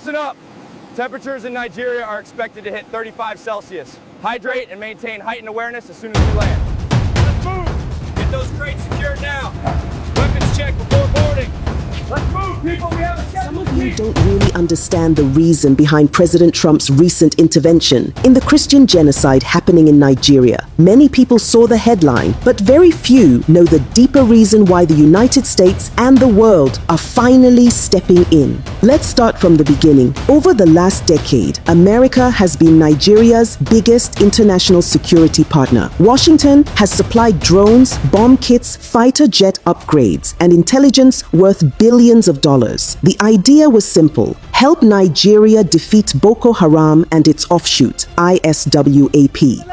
Listen up. Temperatures in Nigeria are expected to hit 35 Celsius. Hydrate and maintain heightened awareness as soon as we land. Let's move. Get those crates secured now. Weapons check before boarding. Let's move, people. We have a schedule. Some of you don't really understand the reason behind President Trump's recent intervention in the Christian genocide happening in Nigeria. Many people saw the headline, but very few know the deeper reason why the United States and the world are finally stepping in. Let's start from the beginning. Over the last decade, America has been Nigeria's biggest international security partner. Washington has supplied drones, bomb kits, fighter jet upgrades, and intelligence worth billions of dollars. The idea was simple: help Nigeria defeat Boko Haram and its offshoot, ISWAP.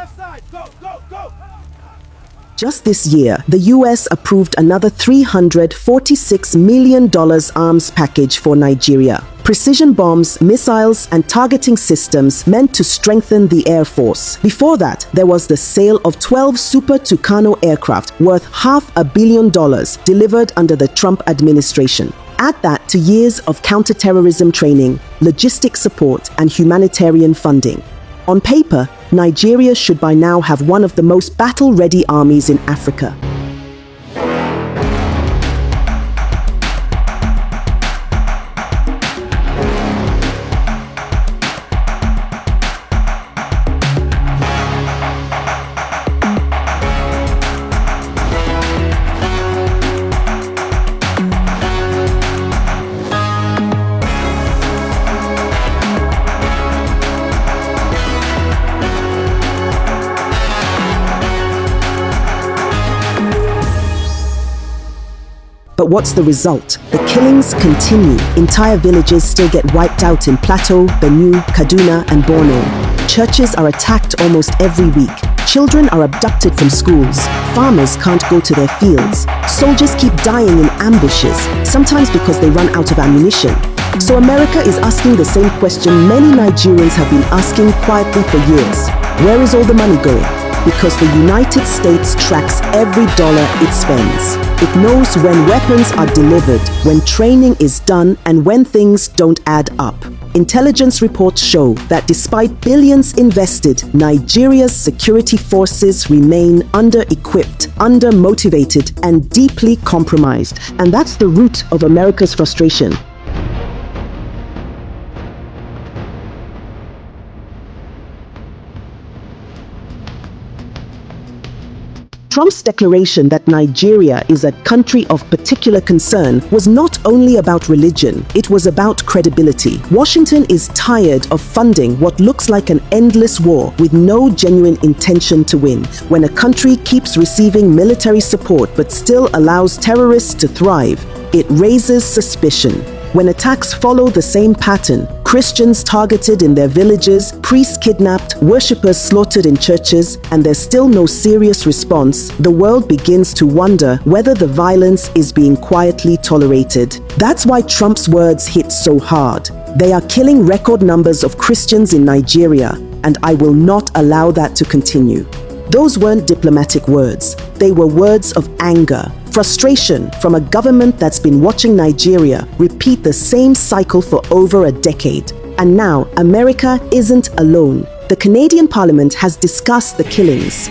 Just this year, the US approved another $346 million arms package for Nigeria. Precision bombs, missiles, and targeting systems meant to strengthen the Air Force. Before that, there was the sale of 12 Super Tucano aircraft worth $500 million delivered under the Trump administration. Add that to years of counterterrorism training, logistic support, and humanitarian funding. On paper, Nigeria should by now have one of the most battle-ready armies in Africa. But what's the result? The killings continue. Entire villages still get wiped out in Plateau, Benue, Kaduna, and Borno. Churches are attacked almost every week. Children are abducted from schools. Farmers can't go to their fields. Soldiers keep dying in ambushes, sometimes because they run out of ammunition. So America is asking the same question many Nigerians have been asking quietly for years. Where is all the money going? Because the United States tracks every dollar it spends. It knows when weapons are delivered, when training is done, and when things don't add up. Intelligence reports show that despite billions invested, Nigeria's security forces remain under-equipped, under-motivated, and deeply compromised. And that's the root of America's frustration. Trump's declaration that Nigeria is a country of particular concern was not only about religion, it was about credibility. Washington is tired of funding what looks like an endless war with no genuine intention to win. When a country keeps receiving military support but still allows terrorists to thrive, it raises suspicion. When attacks follow the same pattern, Christians targeted in their villages, priests kidnapped, worshippers slaughtered in churches, and there's still no serious response, the world begins to wonder whether the violence is being quietly tolerated. That's why Trump's words hit so hard. They are killing record numbers of Christians in Nigeria, and I will not allow that to continue. Those weren't diplomatic words. They were words of anger, frustration from a government that's been watching Nigeria repeat the same cycle for over a decade. And now, America isn't alone. The Canadian Parliament has discussed the killings.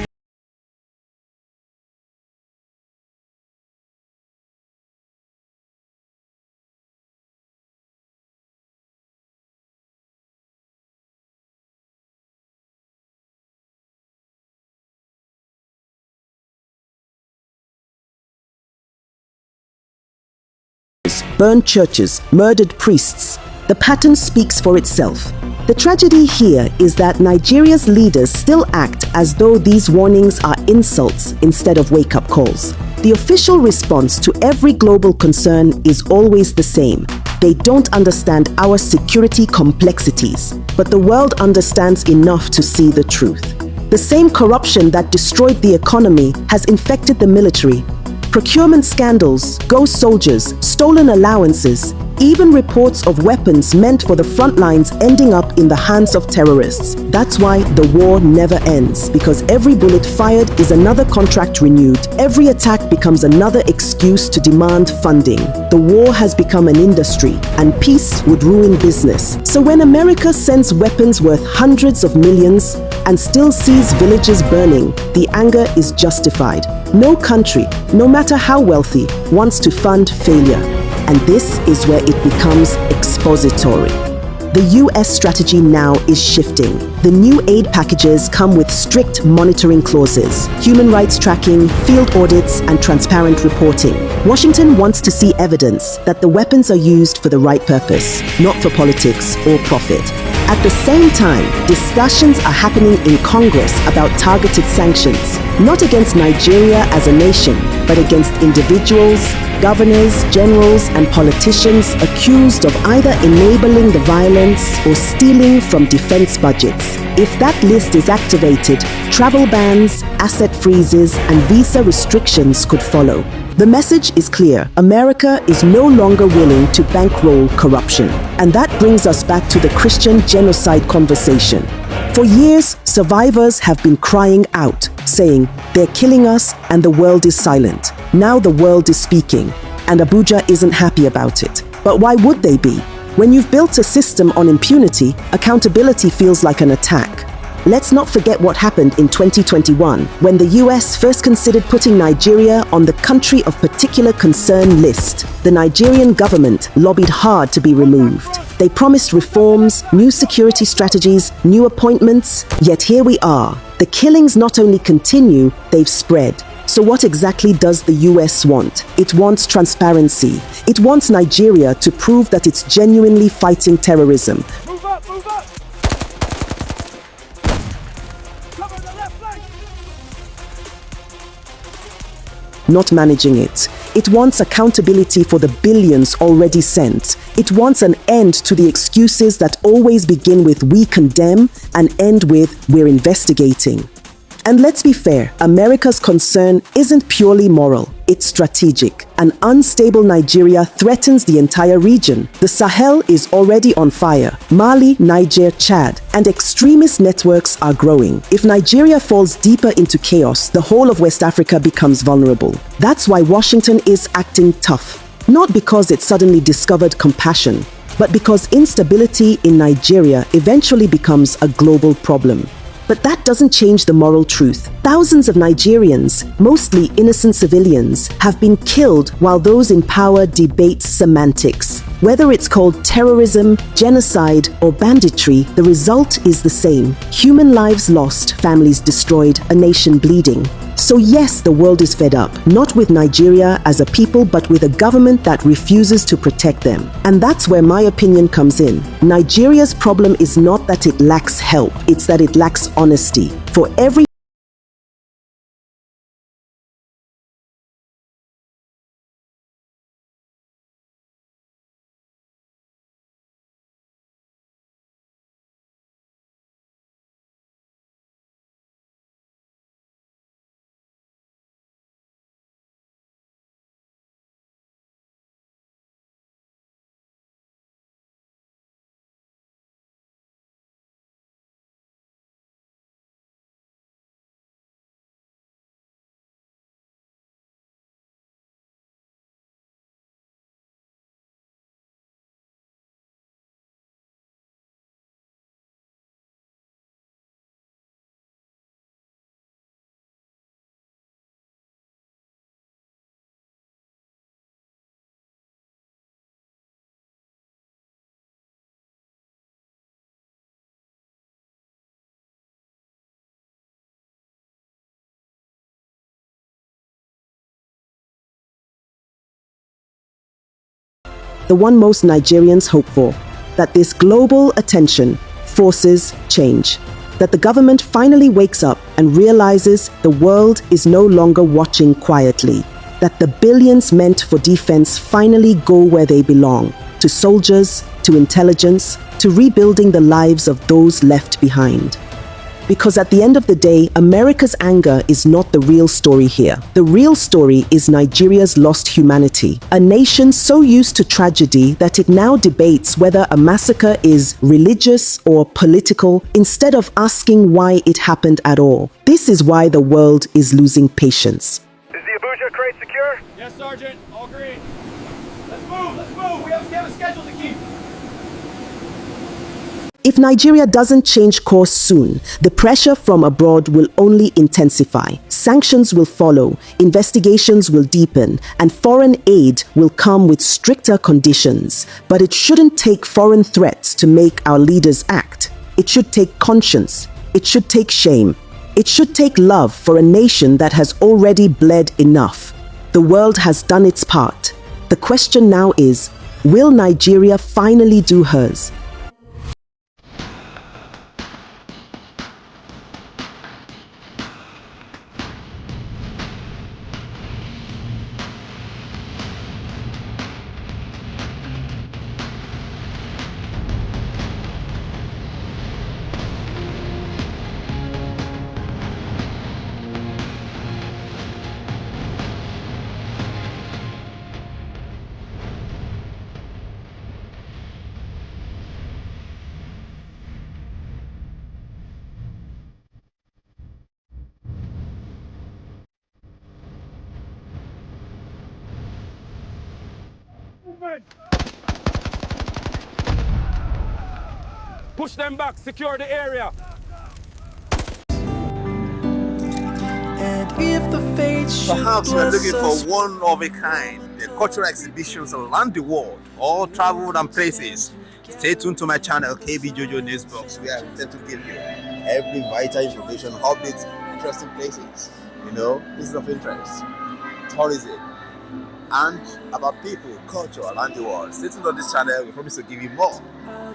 Burned churches, murdered priests. The pattern speaks for itself. The tragedy here is that Nigeria's leaders still act as though these warnings are insults instead of wake-up calls. The official response to every global concern is always the same. They don't understand our security complexities, but the world understands enough to see the truth. The same corruption that destroyed the economy has infected the military. Procurement scandals, ghost soldiers, stolen allowances. Even reports of weapons meant for the front lines ending up in the hands of terrorists. That's why the war never ends, because every bullet fired is another contract renewed. Every attack becomes another excuse to demand funding. The war has become an industry, and peace would ruin business. So when America sends weapons worth hundreds of millions and still sees villages burning, the anger is justified. No country, no matter how wealthy, wants to fund failure. And this is where it becomes expository. The US strategy now is shifting. The new aid packages come with strict monitoring clauses, human rights tracking, field audits, and transparent reporting. Washington wants to see evidence that the weapons are used for the right purpose, not for politics or profit. At the same time, discussions are happening in Congress about targeted sanctions, not against Nigeria as a nation, but against individuals, governors, generals, and politicians accused of either enabling the violence or stealing from defense budgets. If that list is activated, travel bans, asset freezes, and visa restrictions could follow. The message is clear. America is no longer willing to bankroll corruption. And that brings us back to the Christian genocide conversation. For years, survivors have been crying out, saying, "They're killing us and the world is silent." Now the world is speaking, and Abuja isn't happy about it. But why would they be? When you've built a system on impunity, accountability feels like an attack. Let's not forget what happened in 2021, when the US first considered putting Nigeria on the country of particular concern list. The Nigerian government lobbied hard to be removed. They promised reforms, new security strategies, new appointments, yet here we are. The killings not only continue, they've spread. So what exactly does the US want? It wants transparency. It wants Nigeria to prove that it's genuinely fighting terrorism. Move up, move up! Cover the left flank! Not managing it. It wants accountability for the billions already sent. It wants an end to the excuses that always begin with "we condemn" and end with "we're investigating." And let's be fair, America's concern isn't purely moral, it's strategic. An unstable Nigeria threatens the entire region. The Sahel is already on fire. Mali, Niger, Chad, and extremist networks are growing. If Nigeria falls deeper into chaos, the whole of West Africa becomes vulnerable. That's why Washington is acting tough. Not because it suddenly discovered compassion, but because instability in Nigeria eventually becomes a global problem. But that doesn't change the moral truth. Thousands of Nigerians, mostly innocent civilians, have been killed while those in power debate semantics. Whether it's called terrorism, genocide, or banditry, the result is the same. Human lives lost, families destroyed, a nation bleeding. So yes, the world is fed up, not with Nigeria as a people, but with a government that refuses to protect them. And that's where my opinion comes in. Nigeria's problem is not that it lacks help, it's that it lacks honesty. For every the one most Nigerians hope for, that this global attention forces change. That the government finally wakes up and realizes the world is no longer watching quietly. That the billions meant for defense finally go where they belong, to soldiers, to intelligence, to rebuilding the lives of those left behind. Because at the end of the day, America's anger is not the real story here. The real story is Nigeria's lost humanity, a nation so used to tragedy that it now debates whether a massacre is religious or political instead of asking why it happened at all. This is why the world is losing patience. Is the Abuja crate secure? Yes, Sergeant. All green. Let's move. Let's move. We have a schedule to keep. If Nigeria doesn't change course soon, the pressure from abroad will only intensify. Sanctions will follow, investigations will deepen, and foreign aid will come with stricter conditions. But it shouldn't take foreign threats to make our leaders act. It should take conscience. It should take shame. It should take love for a nation that has already bled enough. The world has done its part. The question now is, will Nigeria finally do hers? Push them back. Secure the area. And if the fates should Perhaps we're bless looking us for one of a kind, the cultural exhibitions around the world, all traveled and places. Stay tuned to my channel, KB Jojo Newsbox, where I intend to give you every vital information, updates, interesting places, places of interest, tourism, and about people, culture around the world. Stay tuned on this channel. We promise to give you more.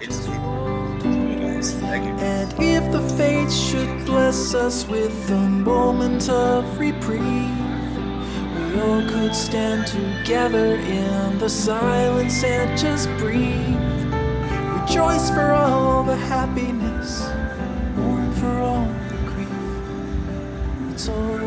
It's Thank you. And if the fates should bless us with a moment of reprieve, we all could stand together in the silence and just breathe. Rejoice for all the happiness, mourn for all the grief. It's all